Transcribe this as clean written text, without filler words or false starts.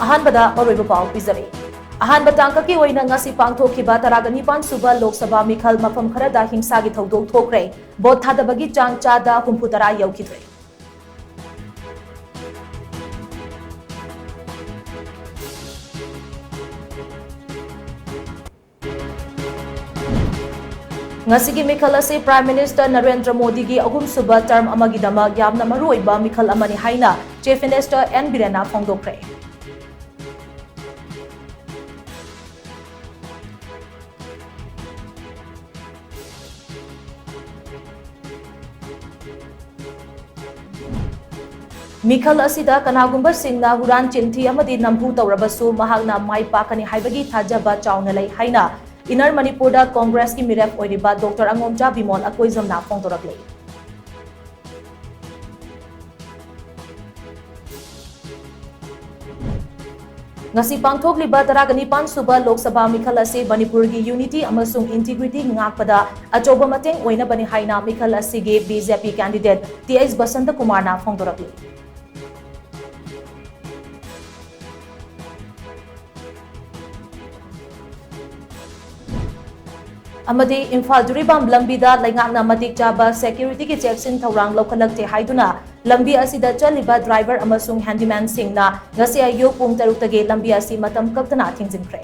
अहानबदा मरुइबा पाउ पिजरे अहानबा तांककी ओइना ngasi पांगथोखिबा 19 सुबा Lok Sabha मिखल मफम Khardah हिंसागी थौदोक थोकरे boat थादबगी Chang चादा 60 यौखिद्रे ngasi mikhal ase Prime Minister Narendra Modi gi ahum suba term amagidama yamna maruiba mikhal amani haina Chief Minister N Birena phongdokre मिखल असida kanagumba singna huran chinthi amadi namhu tawrabasu mahakna mai pakani haibagi thajaba chauna lei haina Inner Manipur da Congress ki miref oiriba Dr. Angomja Bimol akoizamna phongdorakle ngasi pangthokliba 19 suba Lok Sabha mikhal ase Manipur gi unity amasung integrity ngakpada achoba mateng oina bani haina mikhal asige BJP candidate TS Basanta Kumar na phongdorakle amadi Imphal Duribam lambida laingakna matik chaba security ki checks in thorang lokhalakte haiduna lambi asida chaliba driver amasung handyman singna ngasi ayuk pung 6 tage lambi asi matam kaktana thingjinkre